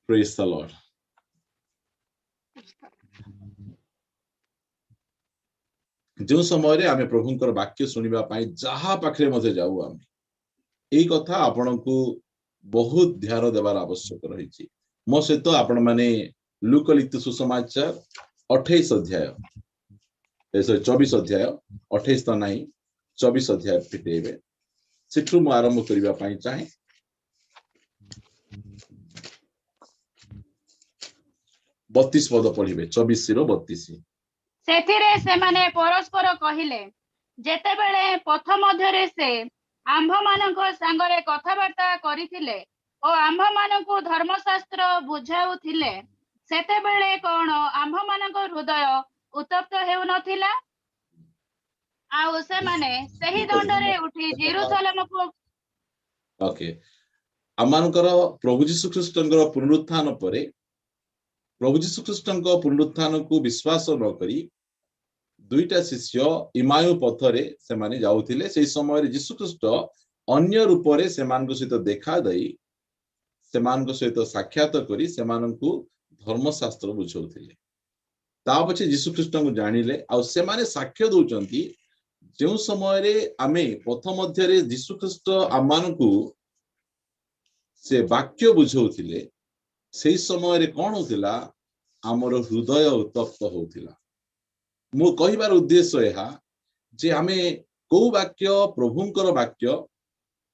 Praise the Lord. जो समय आमे प्रभुंकर वाक्य सुनिबा पाई जहा पाखरे मते जाऊ आमे एई कथा आपन को बहुत ध्यान देवार आवश्यक रही मो सहित आपण माने लूका लिखित सुसमाचार 28 अध्याय 24 अध्याय 28 तो नहीं 24 अध्याय फिटेबे सेठु मु आरंभ करिबा पाई चाहे 32 पद पढ़िबे 24 रो 32 सेथिरे से माने परस्पर कहिले जेतेबेले पथ मध्यरे से आंभ मानक संगरे कथावार्ता करिथिले ओ आंभ मानकु धर्मशास्त्र बुझाउथिले सेतेबेले कोन आंभ मानक हृदय उत्तप्त हेउ नथिला आ से माने सही दंडरे उठी जेरूशलेम को ओके अमानकर प्रभु यीशु ख्रीष्टंकर पुनरुत्थान परे प्रभु यीशु ख्रीष्टंकर पुनरुत्थान को विश्वास न करी दुईटा शिष्य इमायु पथरे से माने जाउथिले सेही समय रे यीशु ख्रीष्ट अन्य रूप रे सेमानक सहित देखा दई सेमानक सहित साक्षात करी सेमानकु धर्मशास्त्र बुझौथिले ता पछे यीशु ख्रीष्ट को जानिले आ से माने साक्ष्य दोचंती जो समय रे आमे पथ मध्य रे यीशु ख्रीष्ट आमानकु से वाक्य बुझौथिले सेही समय रे कोन होतिला हमर हृदय उत्तप्त होतिला मु कहिबार उद्देश्य यह जे आमे को वाक्य प्रभुंकर वाक्य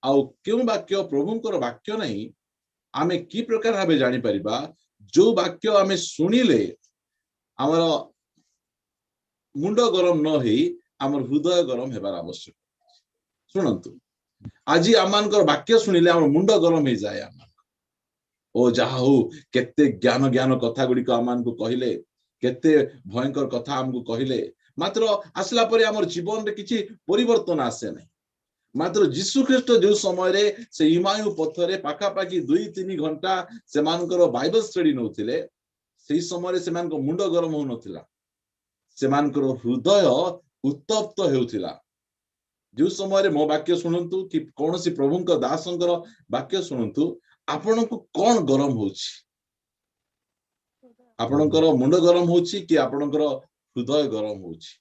आउ क्यों वाक्य प्रभुंकर वाक्य नहीं आमे की प्रकार भाबे जानि परिबा जो वाक्य आमे सुनिले हमर मुंडो गरम न हेई हमर हृदय गरम हेबार आवश्यक सुनंतु आज आमानकर वाक्य सुनिले हमर मुंडो गरम हे जाय ओ जहा हो केते ज्ञान ज्ञान कथा गुडी को आमान को कहिले केते भयंकर कथा हमको कहिले मात्र आसला परे हमर जीवन रे किछि परिवर्तन आसे नै मात्र यीशु ख्रीष्ट जो समय रे से इमायु पथरे पाखा पाखी 2-3 घंटा सेमानकर बाइबल स्टडी नउथिले सेही समय रे सेमानक मुंडो गरम हो नथिला सेमानकर हृदय उत्तप्त हेउथिला जो समय रे मो वाक्य सुनंतु कि कोनसी प्रभुंक दासंकर वाक्य सुनंतु आपनको कोन गरम होछि आपणकर मुंड गरम होछि कि आपणकर हृदय गरम होछि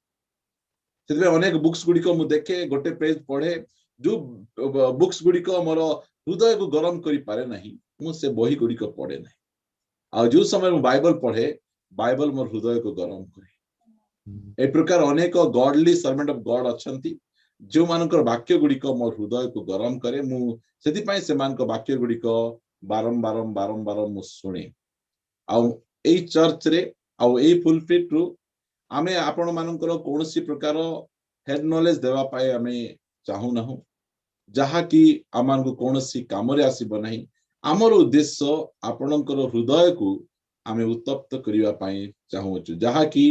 सेतबे अनेक बुक्स गुडी को मु देखे गोटे पेज पढे जो बुक्स गुडी को मोर हृदय को गरम करि पारे नाही मु से बही गुडी को पढे नाही आ जो समय मु बाइबल पढे बाइबल मोर हृदय को गरम करे ए प्रकार अनेक गॉडली सर्वेंट ऑफ गॉड अछंती जो मानकर वाक्य गुडी को मोर हृदय को गरम करे मु सेति पई से मानक वाक्य गुडी को बारंबार मु सुने आ ए चर्च रे आ ए पुलपिट रु आमे आपण मानकर कोनसी प्रकार हेड नॉलेज देवा पाए आमे चाहू नहु जहा कि आमान को कोनसी काम रे आसीबो नाही हमर उद्देश्य आपणकर हृदय को आमे उत्तप्त करिवा पाए चाहू छु जहा कि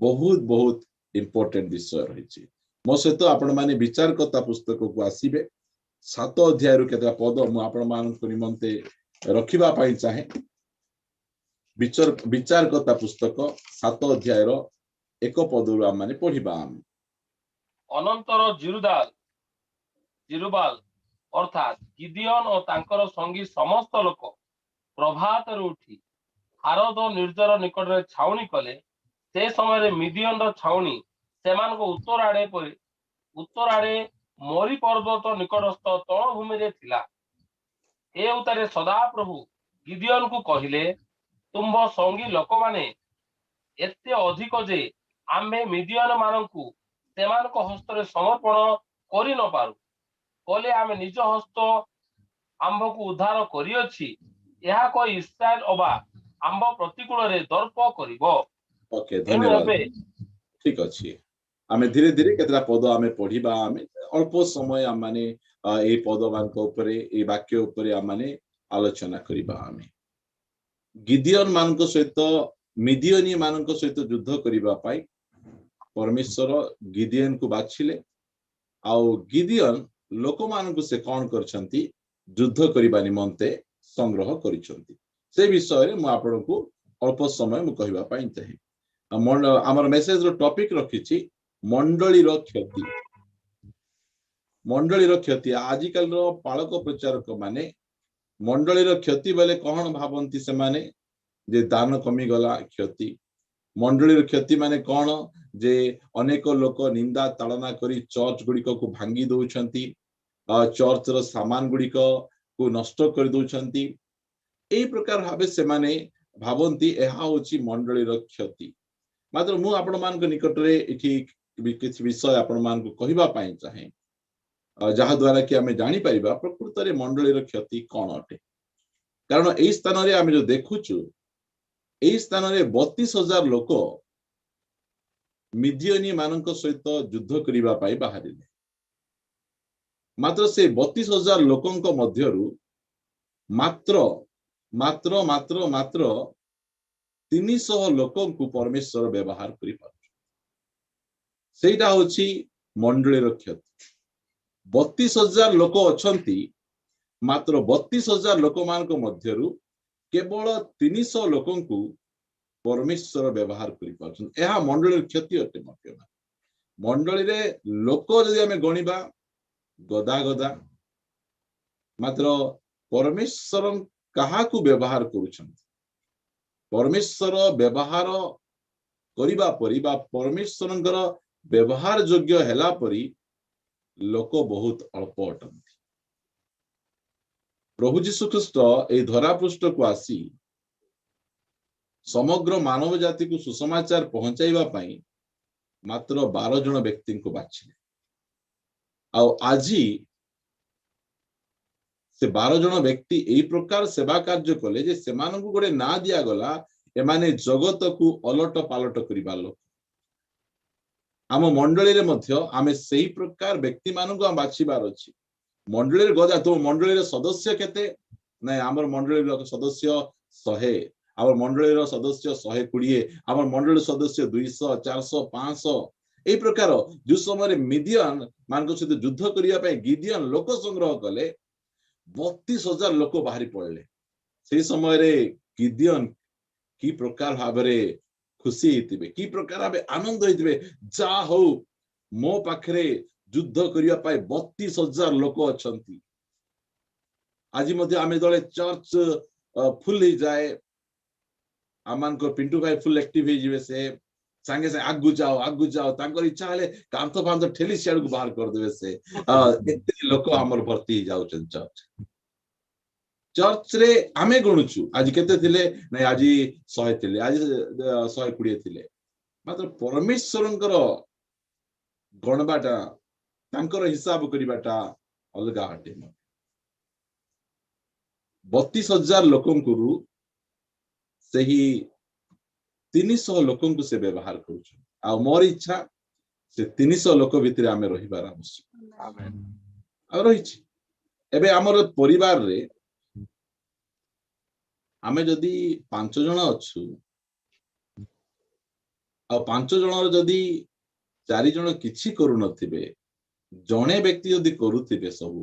बहुत बहुत इंपोर्टेंट विषय रहिछि मो सहित आपण माने विचारकर्ता पुस्तक को आसीबे 7 अध्याय रु केता पद मु आपण मान को निमंते रखिबा पाए चाहे विचारकर्ता पुस्तक 7 अध्याय रो 1 पद रु माने पढिबा अनंतर जिरुबाल अर्थात गिदियन और तांकर संगी समस्त लोक प्रभात रे उठी हारद निर्जर निकट रे छाउनी कले से समय रे मिदियन रो छाउनी सेमान को उत्तर आड़े मोरी पर्वत निकटस्थ तृणभूमि रे थिला ए उतारे सदा प्रभु गिदियन को कहिले तुम संगी लोक माने एते अधिक जे आमे मिदियन मानकु सेमान को हस्त रे समर्पण करि न पारु कोले आमे निज हस्त आंभ को उद्धार करि अछि यहा को इस्राएल अबा आंभ प्रतिकूल रे दर्प करिवो ओके धन्यवाद ठीक अछि आमे धीरे धीरे केतरा पद आमे पढिबा आमे अल्प समय माने ए पद मानक ऊपरे ए वाक्य ऊपरे आमाने आलोचना करिबा आमे गिदियन मानक सहित मिदियनी मानक सहित युद्ध करिबा पाई परमेश्वर गिदियन को बाछिले आउ गिदियन लोक मानक से कोन करछंती युद्ध करिबा निमंते संग्रह करिसंती से विषय रे मु आपनको अल्प समय मु कहिबा पाई चाहे हमर मेसेज रो टॉपिक रखिछि मंडली रो क्षति आजिकल रो पालक प्रचारक माने मंडलीर क्षति बेले कौन भावती से माने जे दान कमी गला क्षति मंडलीर क्षति माने कौन जे अनेक लोक निंदा ताड़ना करी चर्च गुड़िक को भांगी दौरान चर्च रो सामान गुड़िक को नष्ट कर दौरान एई प्रकार भावे से माने भावती यह होची मंडलीर क्षति मात्र मु आपण मान निकट रे इठी किछि विषय आपण मान को कहबा पाई चाहे जहा द्वारा कि आमे जानि परिबा प्रकृत रे मंडलीर क्षति कोन अटे कारण एई स्थान रे आमे जो देखुछु एई स्थान रे 32,000 लोक मिडियनी मानक सहित युद्ध करिबा पाई बाहरिले मात्र से 32,000 लोकंक मध्यरु मात्र मात्र मात्र मात्र 300 लोकंकु परमेश्वर व्यवहार करि पारु सेटा होछि मंडलीर क्षति 32,000 लोक अछंती मात्र 32,000 लोक मानक मध्यरु केवल 300 लोकंकु परमेश्वर व्यवहार करि पारछन एहा मंडलीर क्षति अटे मंडली रे लोक जदि हमें गणिबा गदा गदा मात्र परमेश्वर कहा को व्यवहार करूछन परमेश्वर व्यवहार करिबा परि बा परमेश्वरंकर व्यवहार योग्य हैला परि लोक बहुत अल्प अटंती प्रभु जीशु ख्रीष्ट ए धरा पृष्ठ को आसी समग्र मानव जाति को सुसमाचार पहुंचाइबा पई मात्र 12 जन व्यक्ति को बाछिले आ आजी से 12 जन व्यक्ति एई प्रकार सेवा कार्य कले जे सेमानकु गोटे ना दिया गला एमाने जगत को अलट पालट करिबा लोक आम मंडली रे मध्य आमे सेही प्रकार व्यक्ति मानकु हम बाछिबार अछि मंडली रे गदा तो मंडली रे सदस्य केते नै हमर मंडली रे सदस्य 100 आम मंडली रे सदस्य 120 आम मंडली सदस्य 200 400 500 एई प्रकार जो समय मिडियन मानक सहित युद्ध करिया पय गिडियन लोक संग्रह कले 32,000 लोक बाहरी पड़े से समय रे गिडियन की प्रकार भावरे खुशी हितिबे की प्रकार भावे आनंद हितिबे जा हो मो पाखरे युद्ध करिया पाए 32,000 लोक अछंती आज मध्ये आमे दले चर्च फुल ही जाए आमान को पिंटू भाई फुल एक्टिव ही जिवे से संगे से आगु जाओ तांकर इच्छा हले कांतो फांतो ठेली सियाड़ को बाहर कर देबे से एते लोक हमर भर्ती जाउ चर्च रे आमे गणुछु आज केते थिले नै आज 100 थिले आज 120 थिले मात्र परमेश्वरंकर गणबाटा तांकर हिसाब करिबाटा अलगा हटे 32,000 लोकंकुरु सही 300 लोकंकु से व्यवहार करूछु आ मोर इच्छा से 300 लोक भितरे आमे रहिबार आवश्यक आमेन आ रहिछि एबे हमर परिवार रे आमे जदि 5 जन अछु आ 5 जन जदि 4 जन किछि करू नथिबे जणे व्यक्ति जदि करूथिबे सब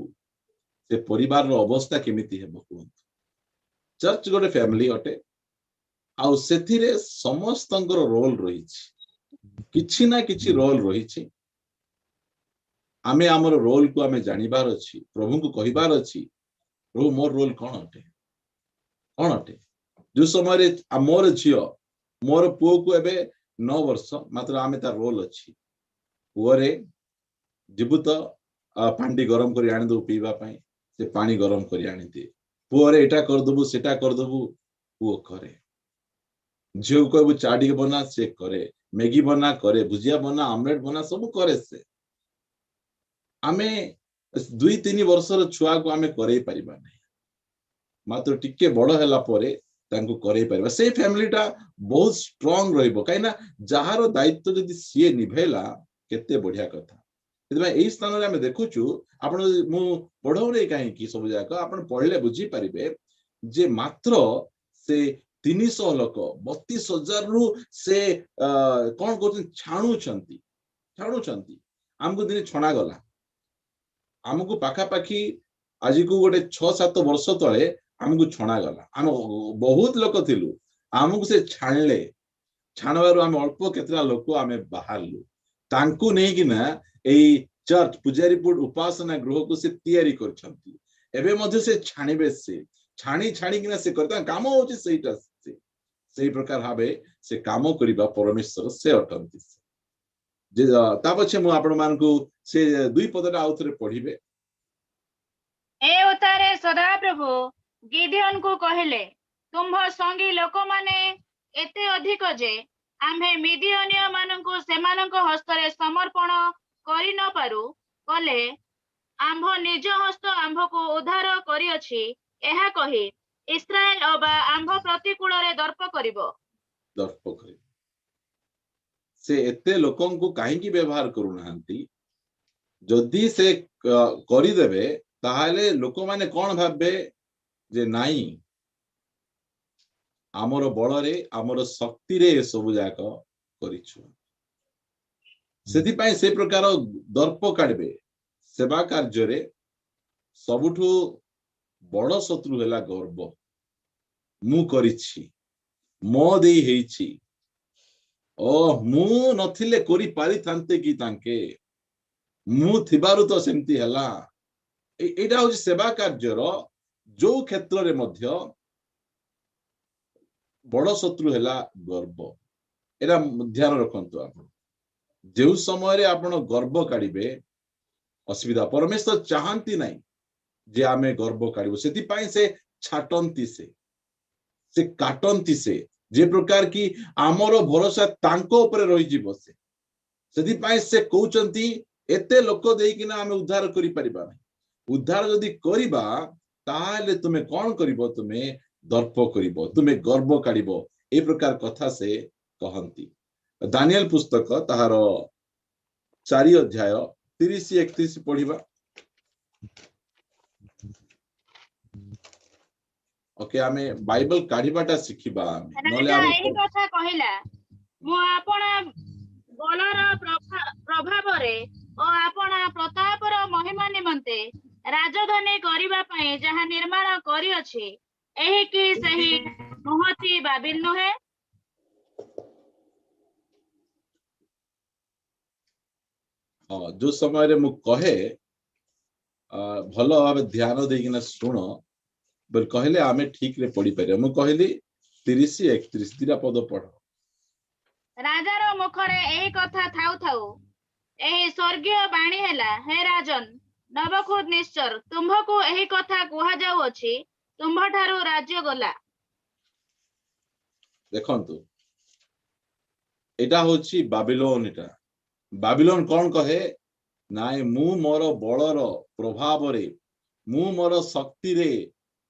से परिवार रो अवस्था केमिति हेबो कोन चर्च गोटे फैमिली अटे आ सेथिरे समस्तंकर रोल रहिछि किछि ना किछि रोल रहिछि आमे हमर रोल को आमे जानिबार अछि प्रभु को कहिबार अछि प्रभु मोर रोल कोन अटे जो समय मोर झियो मोर पुओ को एबे 9 वर्ष मात्र आमे तार रोल अछि पुओरे जीवत पांडी गरम करी आनि दो पीबा पई से पानी गरम करी आनि दे पुओरे एटा कर दबु सेटा कर दबु पुओ करे झियो को कहबु चाडी के बना से करे मैगी बना करे भुजिया बना ऑमलेट बना सब करे से आमे 2-3 वर्षर छुआ को आमे करे परिबा नै मात्र टिके बड़ हैला परे तांको करे परिबा से फैमिलीटा बहुत स्ट्रांग रहइबो काइना जहारो दायित्व जदि सिए निभेला केते बढ़िया कथा एतबा एई स्थान रे आमे देखुछु आपण मु पढौ रे काहे की सब जाका आपण पढले बुझी परिबे जे मात्र से 300 लोक 32,000 रु से कोन करछन छाणुछंती हमको दिन छणा गला हमको पाखा पाखी आज को गोटे 6-7 वर्ष तले हमको छणा गला हम बहुत लोक थिलु हमको से छाणबारु हम अल्प केतरा लोक आमे बाहरलु तांको नै कि ना एई चर्च पुजारीपुर उपासना गृह को से तयारी करछंती एबे मध्ये से छाणिबे से छाणी छाणी किना से करता काम होची सेटा से प्रकार भावे से काम करिबा परमेश्वर से अटंती जे ता पछे मु आपण मान को से दुई पदटा आउथरे पढिबे ए उतारे सदा प्रभु गिदियोन को कहले तुम्भ संगी लोक माने एते अधिक जे आम्हे मिदियोनिया मानंकु सेमानंक हस्तरे समर्पण करि न पारु कले आम्भ निज हस्त आम्भको उद्धार करिअछि एहा कहि इस्राएल अबा आम्भ प्रतिकूल रे दर्प करिवो से एते लोकन को काहे की व्यवहार करू नाहंती जदि से करि देबे ताहाले लोक माने कोन भाबे जे नाही आमर बल रे आमर शक्ति रे सब जाक करिछु सेति पई से प्रकार दर्प काढबे सेवा कार्य रे सबुठु बड़ शत्रु हैला गर्व मु करिछि मो देई हेछि ओ मु नथिले करि पारि थांते की तांके मु थिबारु तो सेमती हैला एटा हो सेवा कार्य रो जो क्षेत्र रे मध्य बड़ शत्रु हैला गर्व एटा ध्यान रखंतु आपण जो समय रे आपण गर्व काढिबे असुविधा परमेश्वर चाहंती नाही जे आमे गर्व काढिबो सेति पई से छाटंती से काटंती से जे प्रकार की आमर भरोसा तांको ऊपर रही जीवो सेति पई से कहउचंती एते लोक देई किना आमे उद्धार करि परिबा नाही उद्धार जदि करिबा ताहाले तुमे कोन करिवो तुमे दर्प करिवो तुमे गर्व काढिबो ए प्रकार कथा से कहंती दानिएल पुस्तक ताहार 4 अध्याय 30-31 पढ़िबा ओके आमे बाइबल काढिबाटा सिखिबा राजा एही कथा कहिला मु आपणा बलर प्रभाव रे ओ आपणा प्रतापर महिमा निमंते राजधानी करिबा पई जहा निर्माण करि अछि एही की सही महती बाबिल नहे जो समय रे मु कहे भलो भावे ध्यान देकिना सुन बोल कहले आमे ठीक रे पढ़ी पारे मु कहली 30-31 दिरा पद पढ़ राजार मुखरे एही कथा थाउ थाउ एही स्वर्गीय बाणी हैला हे राजन नबखुद निश्चर तुम्भको एही कथा कुहा जाउ अछि तुम्भ ठारू राज्य गला देखंतु एटा होछि बाबिलोन एटा बाबिलोन कौन कहे नाय मु मोर बलर प्रभाव रे मु मोर शक्ति रे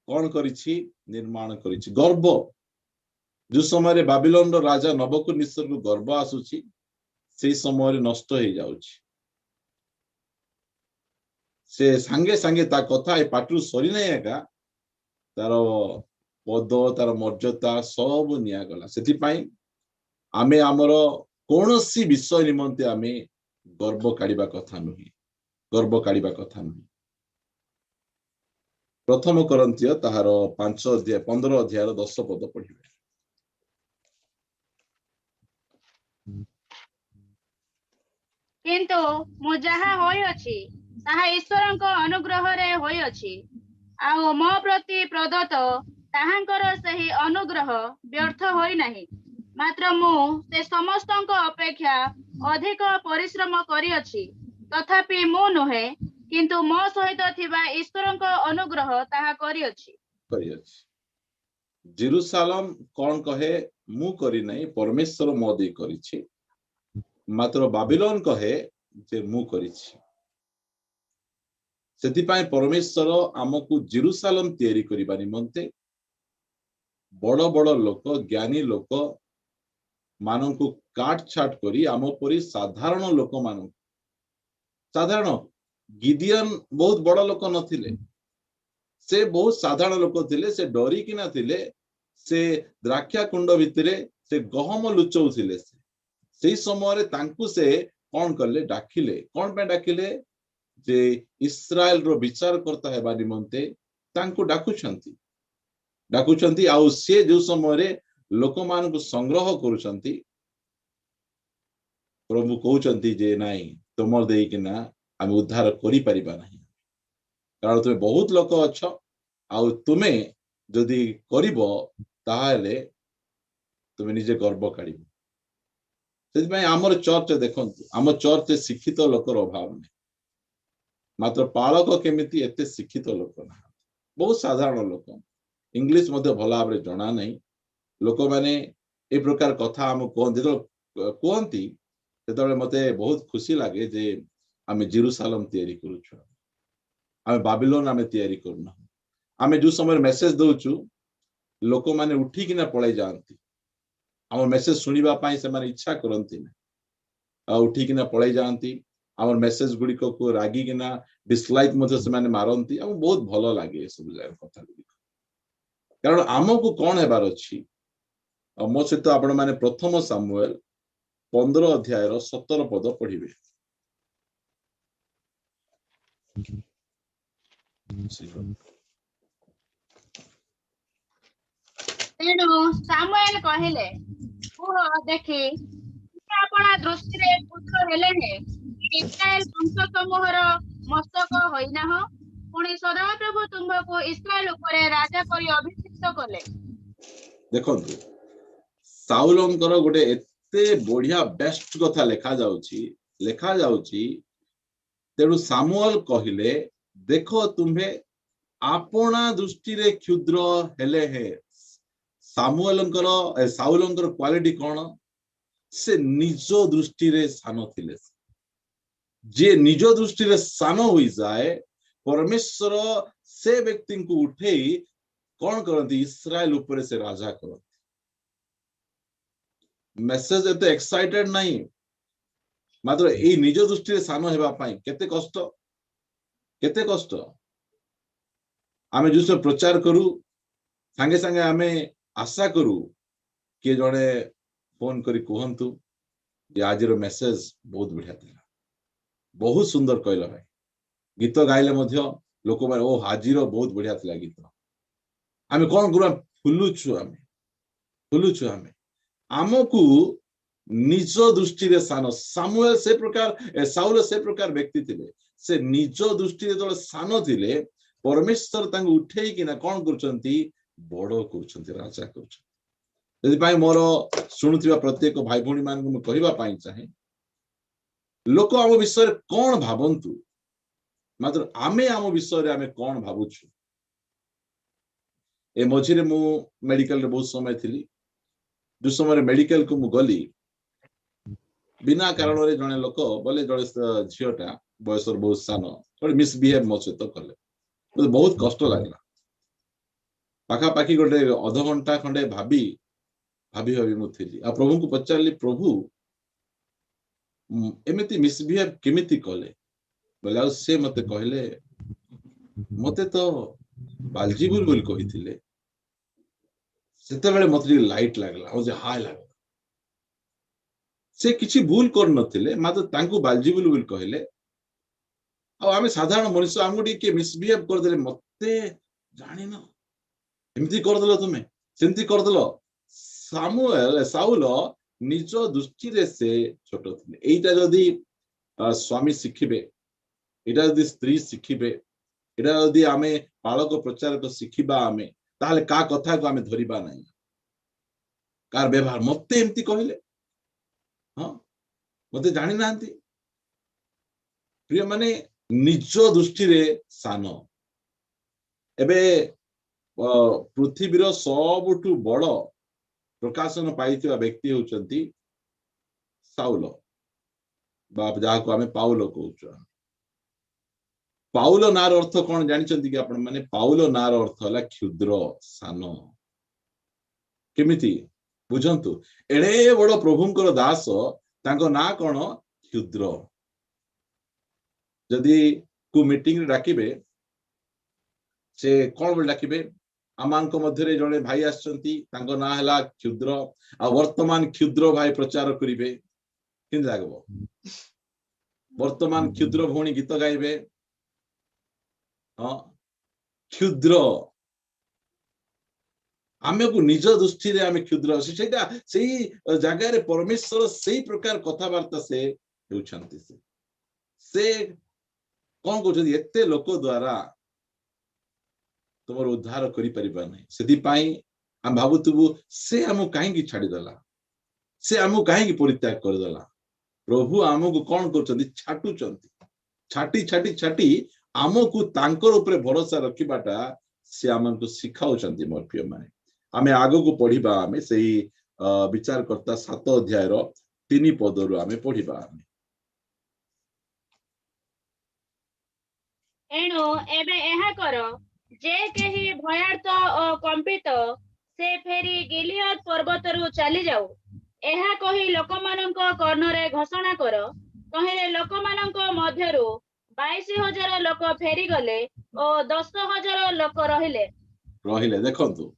कौन करिछि निर्माण करिछि गर्व जो समय रे बाबिलोन रो राजा नबुकदनेस्सर को गर्व आसुछि से समय रे नष्ट हो जाउछि से संगे संगे ता कथा ए पाटू सरी नै एका तार पद तार मर्यादा सब निया गला सेति पई आमे हमरो कोनोसी विषय निमंते आमे गर्व काढिबा कथा नही गर्व काढिबा कथा नही प्रथम कोरिन्थियो ताहार 5 अध्याय 15 अध्याय 10 पद पढिबे किंतु मु जहा होय अछि ताहा ईश्वरक अनुग्रह रे होय अछि आ मो प्रति प्रदत्त ताहांकर सही अनुग्रह व्यर्थ होई नाही मात्र मु से समस्तक अपेक्षा अधिक परिश्रम करि अछि तथापि मु नहे किंतु मो सहित थिबा ईश्वरक अनुग्रह ताहा करि अछि जेरूशलेम कौन कहे मु करी नहीं परमेश्वर मो दे करिछि मात्र बाबिलोन कहे जे मु करिछि सेति पई परमेश्वर हमकु जेरूशलेम तयारी करिबा निमंते बड़ बड़ लोक ज्ञानी लोक मानंकु काट छाट करी आम परी साधारण लोक मान साधारण गिदियन बहुत बड़ लोक नथिले से बहुत साधारण लोक थिले से डरी कि नथिले से द्राक्षा कुंड भितरे से गहम लुचौथिले से समय रे तांकु से कोन करले डाकिले कोन पे डाकिले जे इस्राएल रो विचार करता हेबा निमंते तांकु डाकुछंती आउ से जो समय रे लोक मान को संग्रह करूछंती प्रभु कहउछंती जे नाही तुमर देई किना हम उद्धार करि परिबा नाही कारण तुमे बहुत लोक अछ आउ तुमे जदि करिबो ताहाले तुम निजे गर्व काढ़ से आमर चर्च देखंतु आम चर्च शिक्षित लोकर अभाव नहीं मात्र पालक केमिति एते शिक्षित लोक ना बहुत साधारण लोक इंग्लिश मध्य भल भाव जना नहीं लोक माने ए प्रकार कथा आम कहती से मते बहुत खुशी लगे जे आम जेरूसालेम तैयारी करूछु आम बाबिलोन आम तैयारी करना आम जो समय मेसेज दउछु लोक माने उठी किना पळै जांती आम मेसेज सुनिबा पाई से माने इच्छा करंती ना उठी किना पळै जांती आम मेसेज गुडी को रागी किना डिसलाइक मते से माने मारंती आम बहुत भलो लागे सब जाय कथा गुडी कारण आमको कौन हेबार अछि मो सहित आपण माने प्रथम सामुएल 15 अध्याय 17 पद पढ़िबे तेणु सामुएल कहले पुह देखि आपणा दृष्टि रे पुत्र हेले हे इस्राएल वंश समूहर मस्तक होइना हो पुणी सदाप्रभु तुमको इस्राएल उपरे राजा करी अभिषिक्त कले देखंतु साउलंकर गोटे एते बढ़िया बेस्ट कथा लेखा जाउची तेणु सामुएल कहिले देखो तुम्हें आपणा दृष्टि रे क्षुद्र हेले हे साउलंकर क्वालिटी कौन से निज दृष्टि रे सान थिले जे निज दृष्टि रे सान होई जाए परमेश्वर से व्यक्ति को उठेई कौन करती इस्राएल ऊपर से राजा करती मेसेज एते एक्साइटेड नहीं मात्र ए निज दृष्टि रे सान हेबा पाई केते कष्ट आमे जो प्रचार करू संगे संगे आमे आशा करू कि जड़े फोन करी कहंतु जे आज रो मेसेज बहुत बढ़िया थिला बहुत सुंदर कहला भाई गीत गाइले मध्य लोक माने ओ हाजिर बहुत बढ़िया थिला गीत आमे कोन गुरा फुलुछु आमे आमको निज दृष्टि रे सान सामुएल से प्रकार साउल से प्रकार व्यक्ति थिले से निज दृष्टि रे जले सान थिले परमेश्वर तांग उठेई किना कोन करचंती बड़ करचंती राजा करचंती यदि पाई मोर सुनुथिबा प्रत्येक भाई भौणी मान को कहबा पाई चाहे लोक आम विषय कोन भाबंतु मात्र आमे आम विषय आमे कोन भाबुछु ए मझिरे मु मेडिकल रे बहुत समय थिली जो समय मेडिकल को मु गली बिना कारण रे जने लोक बोले जड़े झियोटा बयस बहुत सान थोड़ी मिसबिहेव मो सहित कले मुझे बहुत कष्ट लागला पाखापाखि गोटे अध घंटा खंडे भाभी मुझे आ प्रभु को पचारली प्रभु एमिति मिसबिहेव केमिति कले बोले से मते कहले मते तो बालजीबुल बोल कहिथिले सेते बेले मते लाइट लागला मुझे हाय लागला से किछि भूल कर नथिले मात्र तांको बालजीबुल बोल कहले आ आमे साधारण मनुष्य आमुडी के मिसबिहेव कर देले मते जानि न एमिति कर देलो तुमे सेंति कर देलो साउल निज दृष्टि रे से छोट थिले एटा जदी स्वामी शिखिबे एटा जदी स्त्री शिखिबे एटा जदी आमे पालक प्रचार को शिखिबा आमे ताले का कथा को आमे धरिबा नाही कार व्यवहार मते एमिति कहले हां मते जानि नांती प्रिय माने निज दृष्टि रे सान एबे पृथ्वीर सबुठु बड़ प्रकाशन पाइथिबा व्यक्ति होचंती साउल बाप जहा को आमे पाउल कहउछ पाउल नार अर्थ कौन जानिचंती कि आपण माने पाउल नार अर्थ हला क्षुद्र सान केमिति बुझंतु एड़े बड़ प्रभुंकर दास तांको ना कोन क्षुद्र जदि को मीटिंग रे डाकिबे से कोन बोल डाकिबे आमानक मध्यरे जने भाई आछंती तांको ना हला क्षुद्र आ वर्तमान क्षुद्र भाई प्रचार करिवे किन लागबो वर्तमान क्षुद्र भौणी गीत गाइबे क्षुद्र आमे को निज दृष्टि रे आमे क्षुद्र सेटा सेही जगह रे परमेश्वर सेही प्रकार कथावार्ता से हेउछंती से कोन कहउछंती एते लोक द्वारा तुम उद्धार करिपरिबा नहीं सेदिपाई हम भाबुतबु से हमु काहेकि छाड़ीदेला से हमु काहेकि परित्याग करदेला प्रभु आमको कौन कर छाटी छाटी छाटी आमको तांकर उपरे भरोसा रखिबाटा से आमको शिखाउचंती मोर प्रिय माने आमे आगो को पढ़िबा आमे सेही विचारकर्ता 7 अध्याय रो 3 पदरु आमे पढ़िबा आमे एणु एबे एहा करो जे केही भयार्थ ओ कंपित से फेरी गिलियद पर्वतरु चली जाऊ एहा कही लोकमानंको कर्णरे घोषणा करो कहिले लोकमानंको मध्यरु 22,000 लोक फेरी गले ओ 10,000 लोक रहिले देखंतु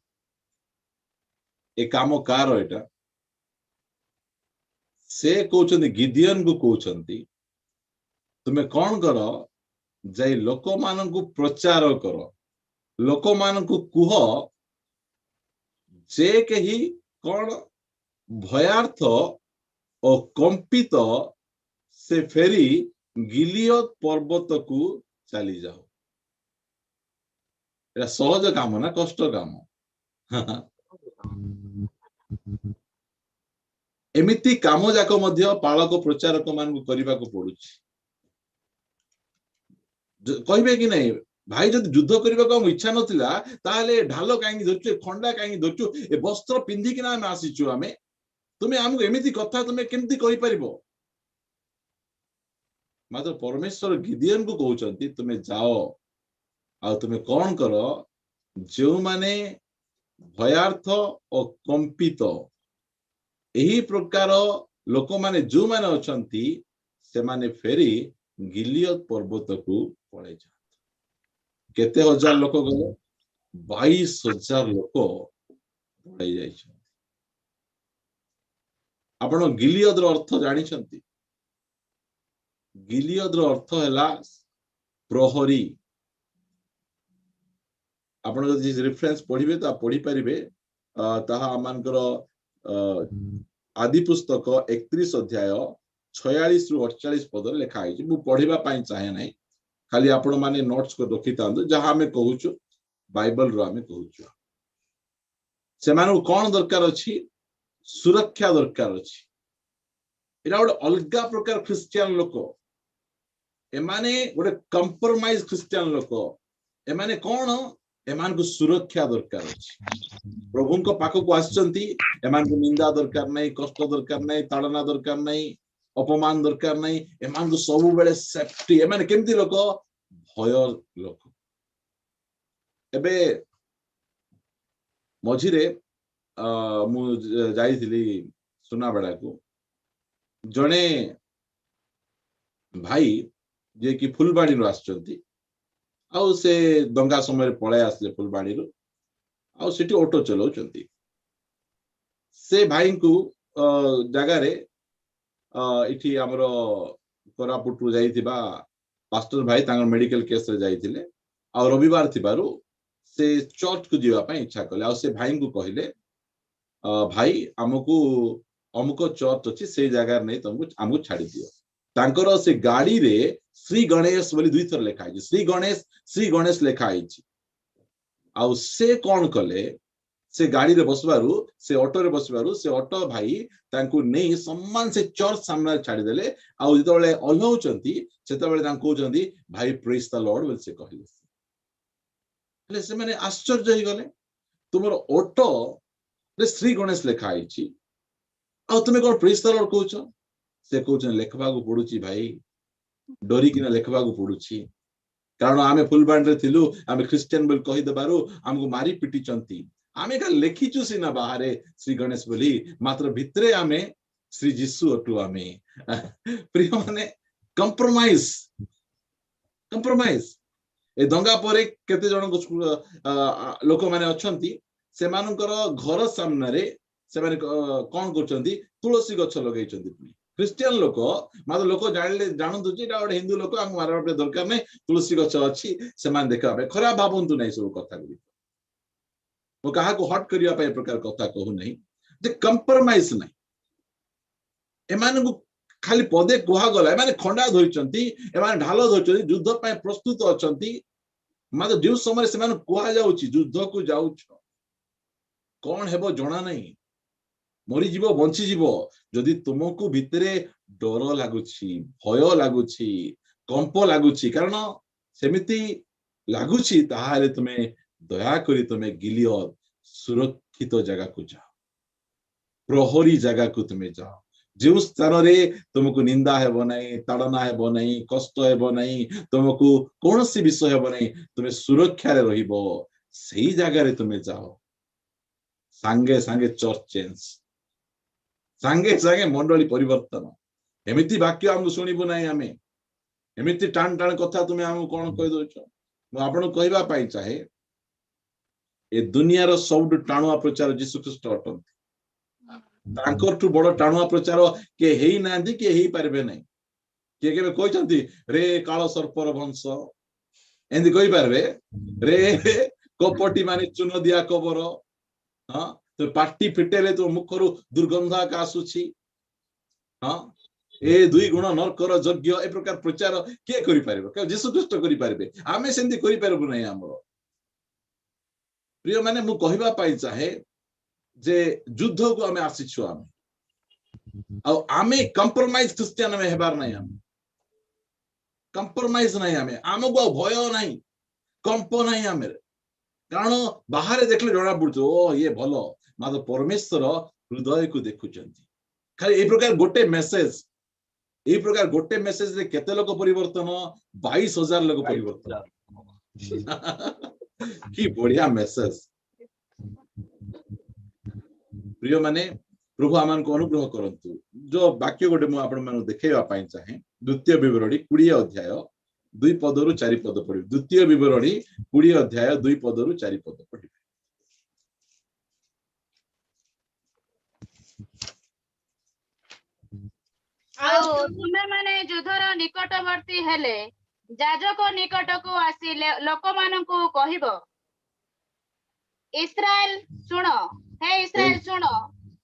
ए काम कार एटा से कहउछन्ती गिदियन को कहउछन्ती तुमे कोन करो जाई लोक माननकु प्रचार करो लोक माननकु कुह जे केही कोन भयार्थ और कंपित से फेरी गिलियद पर्वत को चली जाओ एटा सहज काम ना कष्ट काम एमिति काम जाक मध्य पालक प्रचारक मान करने को पड़ुछि कहबे कि नहीं भाई जब युद्ध करने को इच्छा नथिला ताले ढाल कहीं धरचु खंडा कहीं धरचु ए वस्त्र पिंधिकिना आम आसीचु आमे तुम्हें आमको एमिति कथा तुम्हें केमती कहि परिबो मात्र परमेश्वर गिदियन को कहउचंती तुम्हें जाओ आ तुम्हें कौन करो जो माने भयार्थ और कंपित यही प्रकार लोक माने जो माने अछंती से माने फेरी गिलियद पर्वत को पळे जा केते हजार लोक गले 22,000 लोक पळे जाय आपण गिलियद रो अर्थ जानि छंती गिलियद रो अर्थ हैला प्रहरी आपण जदि रेफरेंस पढिबे ता पढि परिबे ताहा आमानकर आदि पुस्तक 31 अध्याय 46 रु 48 पद लिखा है मु पढिबा पई चाहे नै खाली आपण माने नोट्स को रखि तांदो जहां हमें कहूछु बाइबल रो हमें कहूछु से मानु कोन दरकार अछि सुरक्षा दरकार अछि एरा गोटे अलगा प्रकार क्रिश्चियन लोक एमाने गोटे कंप्रोमाइज क्रिश्चियन लोक एमाने कोन एमान को सुरक्षा दरकार अछि प्रभु को पाख को आछंती एमान को निंदा दरकार नै कष्ट दरकार नै ताड़ना दरकार नै अपमान दरकार नै एमान को सब बेले सेफ्टी एमान केमती लोक भय लोक एबे मझिरे मु जाईथिली सुनाबेड़ा को जने भाई जे कि फुलबाड़ी रो आछंती आउ से दंगा समय पळे आसले फुलबाड़ी रो आउ सिटी ऑटो चलाउचंती से भाई को जगह रे इठी हमरो कोरापुट रु जाईथिबा पास्टर भाई तांगर मेडिकल केस रे जाईथिले आ रविवार थिबारु से चर्च को जीवा पई इच्छा कले आ से भाई को कहिले भाई हमको अमुको चर्च अछि से जगह नै तुमको हमको छाडी दियो तांकर से गाड़ी रे श्री गणेश बोली दुई थर लिखा है श्री गणेश लिखा है आ से कौन कले से गाड़ी रे बसबारु से ऑटो रे बसबारु से ऑटो भाई तांको नहीं सम्मान से चर्च सामने छाडी देले आ जेतबेले अल्लाउचंती सेतबेले तांको कहउचंती भाई प्रेज द लॉर्ड बोल से कहले ले से माने आश्चर्य होई गले तुमर ऑटो रे श्री गणेश लिखा है आ तुमे कोन प्रेज द लॉर्ड कहउछ से कहउछ लेखबा को पडुची भाई डरी किना लेखबा को पडुची कारण आमे फुलबांड रे थिलु आमे क्रिश्चियन बोल कहि दबारु हमको मारी पिटी चंती आमे का लेखिचु सिना बाहरे श्री गणेश बोली मात्र भितरे आमे श्री जिसु अटु आमे प्रिय माने कंप्रोमाइज ए दंगा परे केते जण को लोक माने अछंती से मानकर घर सामने रे से माने कोन करचंती तुलसी गछ लगैचंती क्रिश्चियन लोक मात्र लोक जानतु गोटे हिंदू लोक आम मार दरकार नहीं तुलसी गछ अच्छी से देखा खराब भावतु नहीं सब कथा गुड़ी मो क्या हट करने प्रकार कथा कहू नहीं जे कंप्रोमाइज नहीं एमान को खाली पदे कहगला एमाने खंडा धरिचंती एमाने ढाल धरिचंती युद्ध पाए प्रस्तुत अछंती मात्र जो समय से कुहा जाउची युद्ध को जाउछ कौन हेबो जणा नहीं मरी जीव बंची जीव जदि तुमको भितरे डर लागुची भय लागुची कंप लागुची कारण सेमिति लागुची ताहाले तुमे दया करी तुमे गिलियद सुरक्षित जगह को जाओ प्रहरी जगह को तुमे जाओ जो स्थान रे तुमको निंदा हेबो नहीं ताड़ना हेबो नहीं कष्ट हेबो नहीं तुमको कौन सी विषय हेबो नहीं तुमे सुरक्षा रे रहिबो सही जगह रे तुमे जाओ सांगे सांगे चर्च चेंज सांगे सांगे मंडली परिवर्तन एमिति वाक्य हमको सुनिबो नहीं आमे एमिति टाण टाण कथा तुमे हमको कोन कहि दोछ मु आपन कहबा पाई चाहे ए दुनिया रो सब टाणुआ प्रचार यीशु ख्रीष्ट अटन तांकर ठु बड़ टाणुआ प्रचार के हेई नांदी के हेई पारबे नहीं के केबे कहचंती रे काल सर्पर वंश एंदी कहि पारबे रे कपटी माने चुन दिया कबर हां तो पार्टी फिटेले तो मुखरु दुर्गंधा का आसुची हां ए दुई गुण नरकर यज्ञ ए प्रकार प्रचार के करि पारबे के यीशु ख्रीष्ट करि पारबे आमे सेंदी करि पारबो नहीं हमरो प्रिय माने मु कहबा पाई चाहे जे युद्ध को आमे आसीछु आमे आ आमे कंप्रोमाइज क्रिश्चियन में हेबार नहीं आमे कंप्रोमाइज नहीं आमे आमको भय नहीं कंप नहीं आमे कारण बाहर देखले जणा पड़छ ओ ये भलो मातो परमेश्वर हृदय को देखुचंती खाली ए प्रकार गोटे मेसेज रे केते लोक परिवर्तन 22,000 लोक परिवर्तन की बढ़िया मेसेज प्रिय माने प्रभु आमान को अनुग्रह करंतु जो वाक्य गोटे मु आपण मानु देखेबा पाई चाहे द्वितीय विवरणी 20 अध्याय 2 पदरु 4 पद पढि द्वितीय विवरणी 20 अध्याय 2 पदरु 4 पद पढि तुमे माने युद्धर निकटवर्ती हेले जाजक निकट को आसी लोक मानकु कहिबो इस्राएल सुनो हे इस्राएल सुनो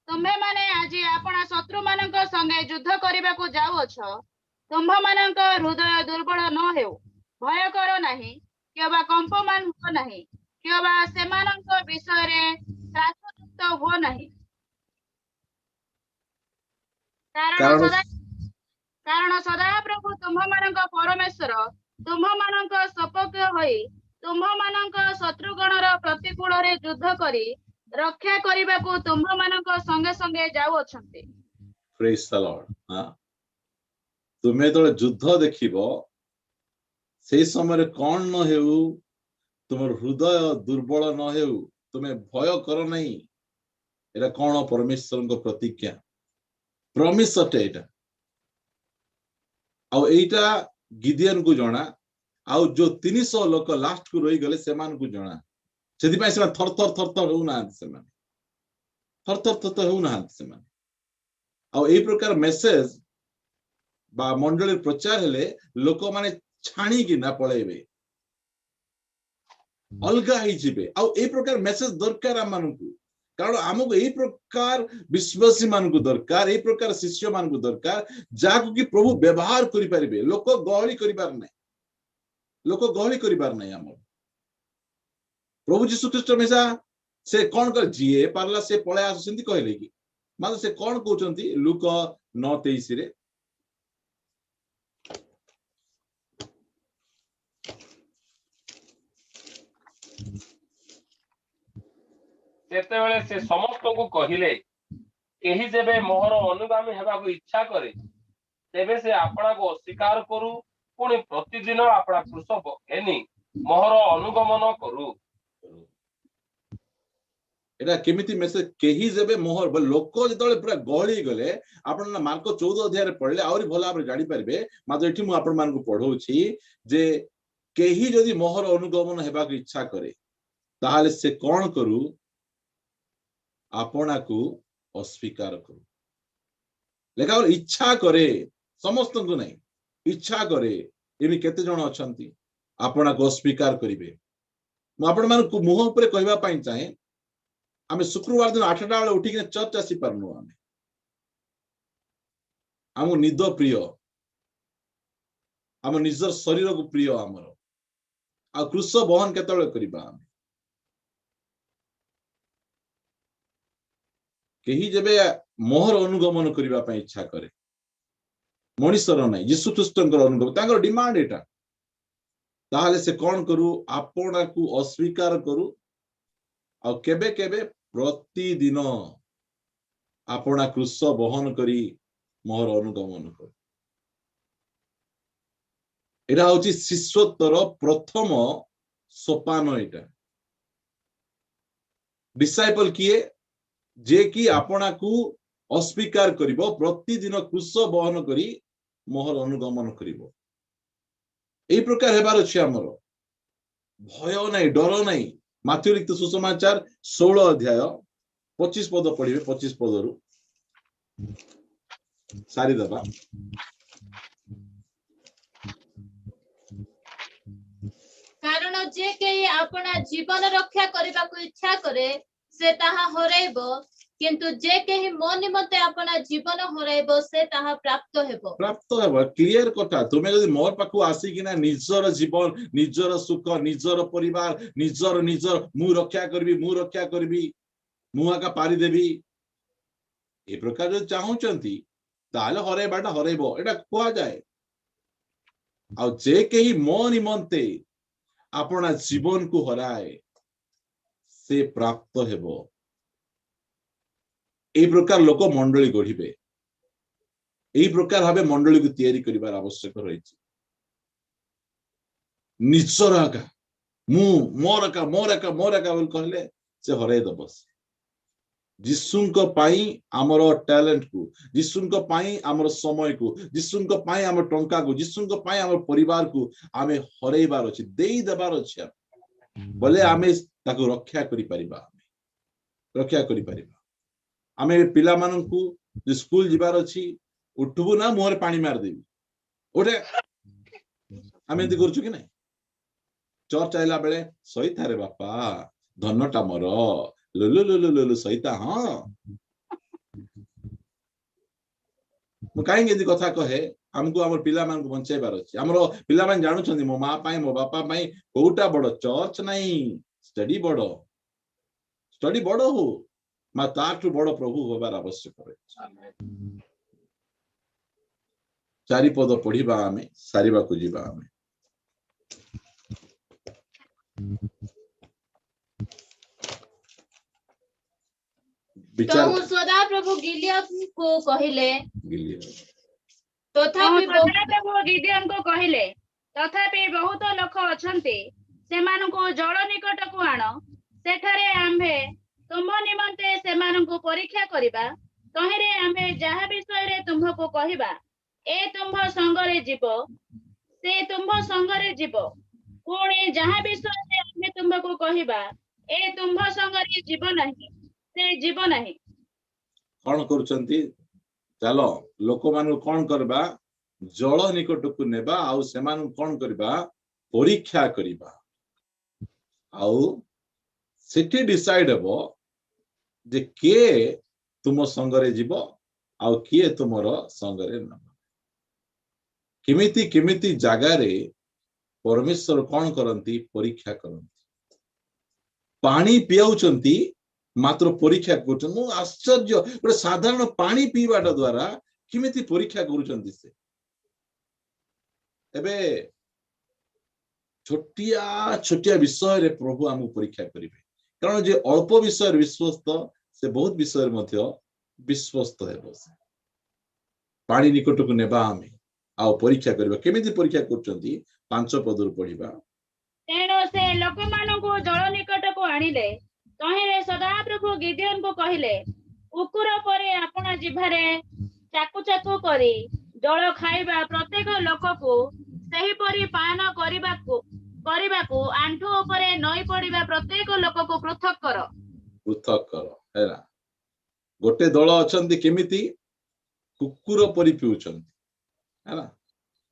तुम्हे माने आज आपण शत्रु मानक संगे युद्ध करबा को जाओ छ तुम्ह मानक हृदय दुर्बल न हेउ भय करो नाही केबा कंपमान हो नाही केबा सेमानक विषय रे त्रासयुक्त हो नाही कारण सदा प्रभु तुम्ह मानक परमेश्वर तुम्ह मानक सपक्ष होई तुम्ह मानक शत्रुगणर प्रतिकूल रे युद्ध करी रक्षा करबा को तुम्ह मानक संगे संगे जाउ अछंती प्रेज द लॉर्ड हां तुमे तो युद्ध देखिबो से समय कोन न हेउ तुमर हृदय दुर्बल न हेउ तुमे भय कर नहीं एरा कोन परमेश्वर को प्रतिज्ञा प्रॉमिस अटे एटा आ एटा गिदियन को जणा आ जो 300 लोक लास्ट को रही गले सेमान को जणा सेति पय से थर थर थर थर हो ना सेमान थर थर थर हो ना सेमान आ ए प्रकार मेसेज बा मंडली प्रचार हेले लोक माने छाणी कि ना पळेबे अलगा ही जिबे आ ए प्रकार मेसेज दरकार आमानकु कारण आमको ए प्रकार विश्वासी मान को दरकार ए प्रकार शिष्य मान को दरकार जाको कि प्रभु व्यवहार करि परिबे लोक गहली करिबार नै लोक गहली करिबार नै हम प्रभु यीशु ख्रीष्ट मेसा से कोन कर जीए पारला से पळे आस सेंती कहले कि माने से कोन कहउचंती लूक 9:23 रे सेतेबेले से समस्त को कहिले केही जेबे मोहर अनुगामी हेबा को इच्छा करे तेबे से आपना को अस्वीकार करू पुणी प्रतिदिन आपना कृषक हेनी मोहर अनुगमन करू एटा केमिति मेसेज केही जेबे मोहर बल लोक जतले पूरा गहली गले आपण मार्क 14 अध्याय रे पढले आउरी भला आप जानि परिबे मात्र एठी मु आपण मान को पढौछि जे केही जदी मोहर अनुगमन हेबा को इच्छा करे ताहाले से कोन करू आपना को अस्वीकार करू लेखा इच्छा करे समस्त को नहीं इच्छा करे एमि केते जण अछंती आपना को अस्वीकार करिवे मु आपण मान को मुह ऊपर कहबा पई चाहे आमे शुक्रवार दिन 8टा बेले उठी के चर्च आसी परनु आमे आम निद प्रिय आम निजर शरीर को प्रिय आमर आ क्रूस बहन केतବେଳେ करिबा आमे केही जेबे मोहर अनुगमन करिबा पई इच्छा करे मनुष्यर नाही यीशु ख्रीष्टଙ୍କର ଅନୁଗମନ ତାଙ୍କର डिमांड एटा ताहले से कोन करू आपणा को अस्वीकार करू आ केबे केबे प्रतिदिन आपणा क्रूस बहन करी मोहर अनुगमन करू एटा होची शिष्यत्वर प्रथम सोपान एटा डिसाइपल किए जे कि आपणा को अस्वीकार करिवो प्रतिदिन क्रूस बहन करी मोहर अनुगमन करिवो एई प्रकार हेबार अछि हमर भय नाही डर नाही माथ्यू लिखित सुसमाचार 16 अध्याय 25 पद पढिबे 25 पदरु सारी दबा कारण जे केही अपना जीवन रक्षा करबा को इच्छा करे से ताहा हराइबो किंतु जे केही मो निमते अपना जीवन हराइबो से ताहा प्राप्त हेबो क्लियर कथा तुमे जदि मोर पाखु आसी किना निजर जीवन निजर सुख निजर परिवार निजर मु रक्षा करबी मु आका पारी देबी ए प्रकार जो चाहूचंती ताले हराइबाटा हराइबो एटा कोआ जाए आ जे केही मो निमते अपना जीवन को हराए से प्राप्त हेबो ए प्रकार लोक मंडली गढ़िबे ए प्रकार भाबे मंडली को तैयारी करिवार आवश्यक रहिछि निजर आका मु मोरका बोल कहले से हराई दबस जिसुंको पाई हमर टैलेंट को जिसुंको पाई हमर समय को जिसुंको पाई हमर टंका को जिसुंको पाई हमर परिवार को आमे हराइबार अछि देई देबार अछि बोले आमे ताको रक्षा करि परिबा आमे पिला मानन को जे स्कूल जिबार अछि उठबु ना मोहर पानी मार देबी ओटे आमे एति करछु कि नै चर्च आइला बेले सहिता रे बापा धन्नटा मोर लो सहिता हाँ मु काहे एति कथा कहे हमको हमर पिला मान को बंचाइबार अछि हमरो पिला मान जानु छथि मो मां पाई मो बापा पाई कोउटा बड़ चर्च नहीं स्टडी बड़ हो मा ताठु बड़ प्रभु होबार आवश्यक है चारि पद पढ़िबा आमे सारिबा को जिबा आमे तो सदा प्रभु गिलियन को कहिले तथापि प्रभु गिदियन को कहिले तथापि बहुत लोक अछंती सेमानकु जल निकट को आण सेठारे आम्भे तुम निमंते सेमानकु परीक्षा करिबा तहिरे आम्भे जहा विषय रे तुमको कहिबा ए तुम संगरे जीव से तुम संगरे जीव पुणी जहा विषय रे आम्भे तुमको कहिबा ए तुम संगरे जीव नहीं से जीव नहीं कोन करूचंती चलो लोक मान कोन करबा जल निकट को नेबा आउ सेमान कोन करबा परीक्षा करिबा आउ सेठी डिसाइड हेबो जे के तुम संगरे जीव आउ किए तुमर संगरे न किमिति जागा रे परमेश्वर कोन करंती परीक्षा करंती पानी पियाउचंती मात्र परीक्षा करूछन आश्चर्य गोटे साधारण पानी पीवाटा द्वारा किमिति परीक्षा करूछंती से एबे छोटिया विषय रे प्रभु हमको परीक्षा करिवे कारण जे अल्प विषय विश्वस्त से बहुत विषय मध्य विश्वस्त हेबो से पानी निकट को नेबा आमे आ परीक्षा करबा केमिति परीक्षा करछंती 5 पदरु पढिबा तेणु से लोक मानकु जल निकट को आनिले तहिरे सदा प्रभु गिदियन को कहिले उकुर परे आपना जिभारे चाकू चाकू करी जल खाइबा प्रत्येक लोक को सही परि पान करिबाकू आंठू उपरे नई पड़िबा प्रत्येक लोक को पृथक कर हैला गोटे दल अछंती केमिति कुकुर परि पिउछंती हैला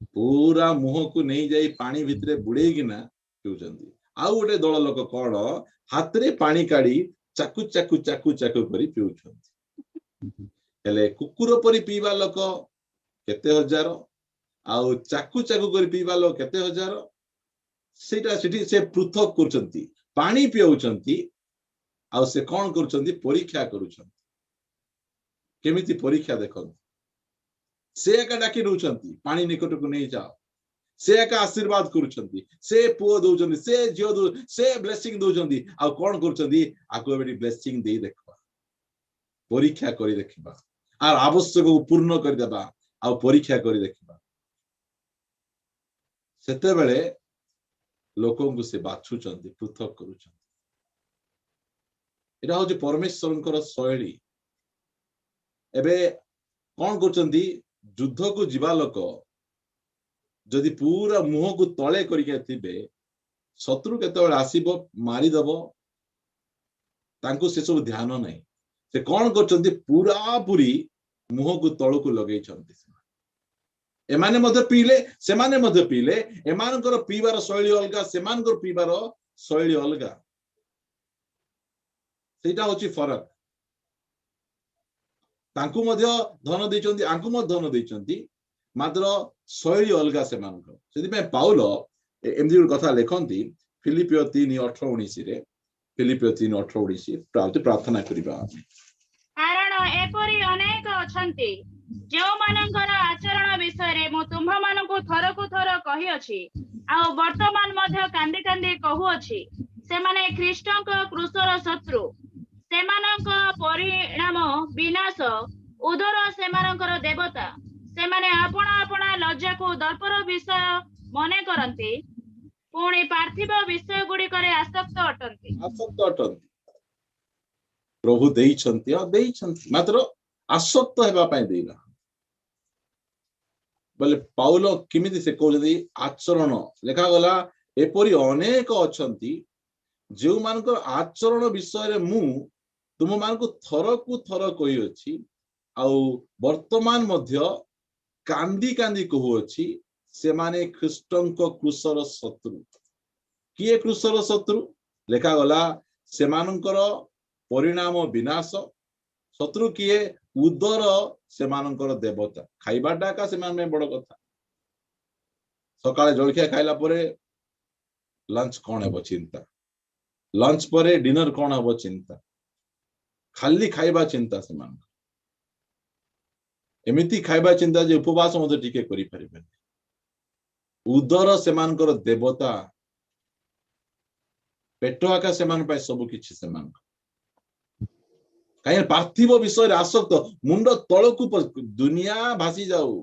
पूरा मुह को नहीं जाई पानी भितरे बुड़ेई किना पिउछंती आउ गोटे दल लोक कोन हाथ रे पानी काढ़ी चाकू चाकू चाकू चाकू करी पिउछंती हेले कुकुर परि पीबा लोक केते हजार आउ चाकू चाकू करी पीबा लोक केते हजार से पृथक करछंती पानी पिउछंती आ से कोन करछंती परीक्षा करूछंती केमिति परीक्षा देखो से एका डाकी दउछंती पानी निकट को नहीं जाओ से एका आशीर्वाद करूछंती से पुओ दउछंती से जियो दउ से ब्लेसिंग दउछंती आ कोन करछंती आको एबडी ब्लेसिंग देई देखबा परीक्षा करी देखबा आर आवश्यक को पूर्ण कर देबा आ परीक्षा करी देखबा सेते बेले लोकों को से बाछुचंती पृथक करूछंती एटा हो जे परमेश्वरंकर शैली एबे कोन करछंती युद्ध को जीवा लोक जदि पूरा मुह को तळे करिके थिबे शत्रु केतेबेले आसीबो मारी दबो तांको से सब ध्यान नहीं से कोन करछंती पूरा पूरी मुह को तळ को लगेई छंती एमाने मध्य पीले सेमाने मध्य पीले एमानकर पीबार शैली अलगा सेमानकर पीबार शैली अलगा सेटा होची फरक तांकु मध्य धन देचंती आंकु मध्य धन देचंती मात्र शैली अलगा सेमानकर सेति में पाउल एमदी कथा लेखंती फिलिपियो 3:18-19 रे फिलिपियो 3:18-19 प्रार्थना करिबा कारण एपरि अनेक अछंती जो मानकर आचरण विषय रे मु तुम्ह मानकु थर को थर कहि अछि आ वर्तमान मध्य कांदी कांदी कहू अछि से माने ख्रीष्टक क्रूसर शत्रु से मानक परिणाम विनाश उदर से मानकर देवता से माने आपणा आपणा लज्जा को दर्पर विषय मने करंती पुणी पार्थिव विषय गुडी करे आसक्त अटंती प्रभु देइछंती मात्र आसक्त हेबा पय देला बोले पाउल किमिति से कहउजदी आचरण लेखा गला एपरि अनेक अछंती जो मानकर आचरण विषय रे मु तुम मानकु थर को थर कहि अछि आ वर्तमान मध्य कांदी कांदी कहू अछि से माने ख्रीष्टंक क्रूसर शत्रु किए क्रूसर शत्रु लेखा गला से मानकर परिणाम विनाश शत्रु किए उदर से मानकर देवता खाइबाटा का से मान बड़ कथा सकाळे जलखिया खाइला परे लंच कोन हेबो चिंता लंच परे डिनर कोन हेबो चिंता खाली खाइबा चिंता से मान एमिति खाइबा चिंता जे उपवास मते टिके करि परिबे उदर से मानकर देवता पेट आका से मान पाए सब किछि से मान कहीं पार्थिव विषय आसक्त मुंड तलकू दुनिया भासी जाऊ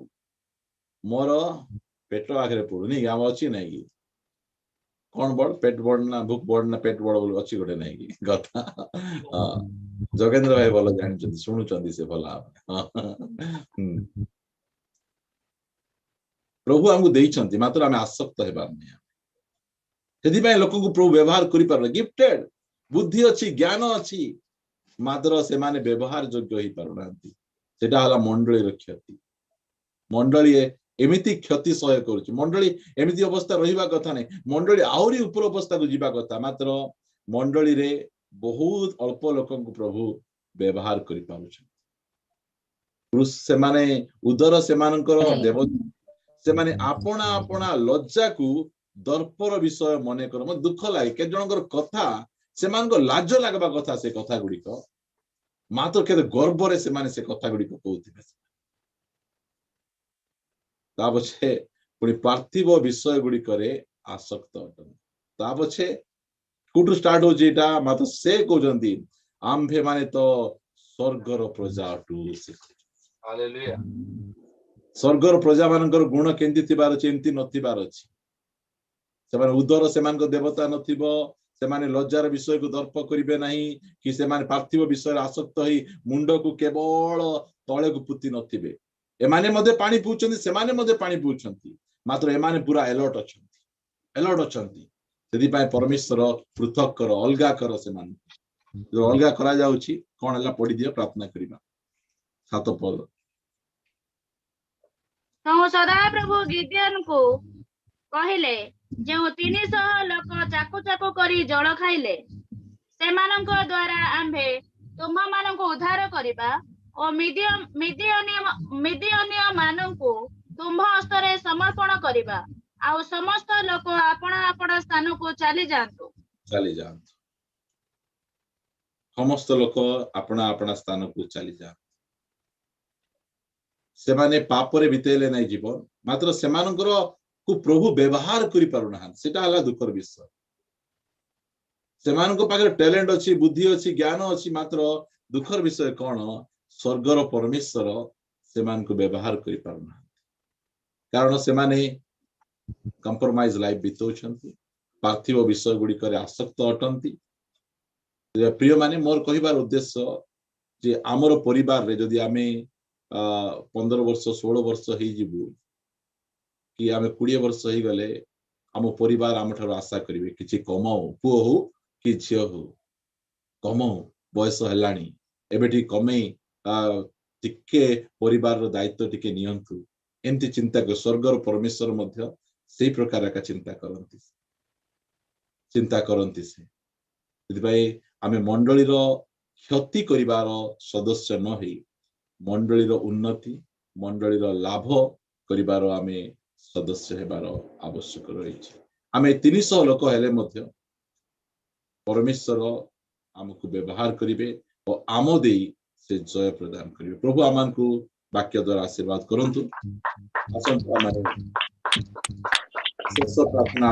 मोर पेट आखिर पड़ुनी आम अच्छी नहीं कि कौन बड़ पेट बड़ ना भूख बड़ ना पेट बड़ बोल अच्छी गोटे नहीं कि कथा जोगेंद्र भाई भल जानी शुणुंट से भल प्रभु आमको देइछंती मात्र आम आसक्त हेबार नहीं लोक प्रभु व्यवहार करि पार गिफ्टेड बुद्धि अच्छी ज्ञान अच्छी मात्र से माने व्यवहार योग्य ही पारुनांती सेटा हला मंडली क्षति मंडली एमिति क्षति सह करूची मंडली एमिति अवस्था रहिबा कथा नै मंडली आउरी ऊपर अवस्था को जीवा कथा मात्र मंडली रे बहुत अल्प लोकन को प्रभु व्यवहार करि पारुछ पुरुष से माने उदर से मानकर देवता से माने आपना आपना लज्जा को दर्पर विषय मने कर म दुख लागे के जनकर कथा से मानको लाज लागबा कथा से कथा गुडी को मात्र के गर्व रे से माने से कथा गुडी को कहउथिबे ता पछे पुनी पार्थिव विषय गुडी करे आसक्त अटन ता पछे कुटु स्टार्ट हो जेटा मात्र से कहजंती आम्भे माने तो स्वर्गर प्रजा अटु से हालेलुया स्वर्गर प्रजा मानकर गुण केंति थिबार चिंति नथिबार अछि से माने उदर से मानक देवता नथिबो से माने लज्जार विषय को दर्प करिवे नहीं कि से माने पार्थिव विषय आसक्त होई मुंड को केवल तळे को पुति नथिबे एमाने मध्ये पानी पीउछंती से माने मध्ये पानी पीउछंती मात्र एमाने पूरा अलर्ट अछंती सेदी पाए परमेश्वर पृथक कर अलगा कर से माने जो अलगा करा जाउची कोन हला पढि दियो प्रार्थना करिबा 7 पद तो सदा प्रभु गिद्योन को कहिले जो 300 लोक चाकू चाकू करी जल खाइले सेमानक द्वारा आम्भे तुम मानक उद्धार करिबा और मिदियनिया मानक तुम हस्तरे समर्पण करिबा ଆଉ ସମସ୍ତ ଲୋକ ଆପଣ ଆପଣ ସ୍ଥାନକୁ ଚାଲି ଯାଆନ୍ତୁ। ଚାଲି ଯାଆନ୍ତୁ। ସମସ୍ତ ଲୋକ ଆପଣା ଆପଣା ସ୍ଥାନକୁ ଚାଲି ଯାଆନ୍ତୁ। ସେମାନେ ପାପରେ ବିତେଇଲେ ନାହିଁ ଜୀବନ, ମାତ୍ର ସେମାନଙ୍କର କୁ ପ୍ରଭୁ ବ୍ୟବହାର କରିପାରୁନାହାନ୍ତି। ସେଟା ହେଲା ଦୁଃଖର ବିଷୟ। ସେମାନଙ୍କ ପାଖରେ ଟ୍ୟାଲେଣ୍ଟ ଅଛି, ବୁଦ୍ଧି ଅଛି, ଜ୍ଞାନ ଅଛି, ମାତ୍ର ଦୁଃଖର ବିଷୟ କଣ? ସ୍ୱର୍ଗର ପରମେଶ୍ୱର ସେମାନଙ୍କୁ ବ୍ୟବହାର କରିପାରୁନାହାନ୍ତି। କାରଣ ସେମାନେ କମ୍ପ୍ରମାଇଜ ଲାଇଫ ବିତଉଛନ୍ତି, ପାର୍ଥିବ ବିଷୟ ଗୁଡିକରେ ଆସକ୍ତ ଅଟନ୍ତି। ପ୍ରିୟ ମାନେ, ମୋର କହିବାର ଉଦ୍ଦେଶ୍ୟ ଯେ ଆମର ପରିବାରରେ ଯଦି ଆମେ 15 ବର୍ଷ 16 ବର୍ଷ ହେଇଯିବୁ କି ଆମେ 20 ବର୍ଷ ହେଇଗଲେ, ଆମ ପରିବାର ଆମ ଠାରୁ ଆଶା କରିବେ କିଛି କମାଉ, ପୁଅ ହଉ କି ଝିଅ ହଉ, କମାଉ, ବୟସ ହେଲାଣି, ଏବେ ଟିକେ କମେଇ ଟିକେ ପରିବାରର ଦାୟିତ୍ୱ ଟିକେ ନିଅନ୍ତୁ। ଏମିତି ଚିନ୍ତା କର। ସ୍ୱର୍ଗର ପରମେଶ୍ୱର ମଧ୍ୟ ସେଇ ପ୍ରକାର ଏକା ଚିନ୍ତା କରନ୍ତି ସେ। ସେଥିପାଇଁ ଆମେ ମଣ୍ଡଳୀର କ୍ଷତି କରିବାର ସଦସ୍ୟ ନ ହେଇ ମଣ୍ଡଳୀର ଉନ୍ନତି, ମଣ୍ଡଳୀର ଲାଭ କରିବାର ଆମେ ସଦସ୍ୟ ହେବାର ଆବଶ୍ୟକ ରହିଛି। ଆମେ 300 ଲୋକ ହେଲେ ମଧ୍ୟ ପରମେଶ୍ୱର ଆମକୁ ବ୍ୟବହାର କରିବେ ଓ ଆମ ଦେଇ ସେ ଜୟ ପ୍ରଦାନ କରିବେ। ପ୍ରଭୁ ଆମକୁ ବାକ୍ୟ ଦ୍ୱାରା ଆଶୀର୍ବାଦ କରନ୍ତୁ। ଶେଷ ପ୍ରାର୍ଥନା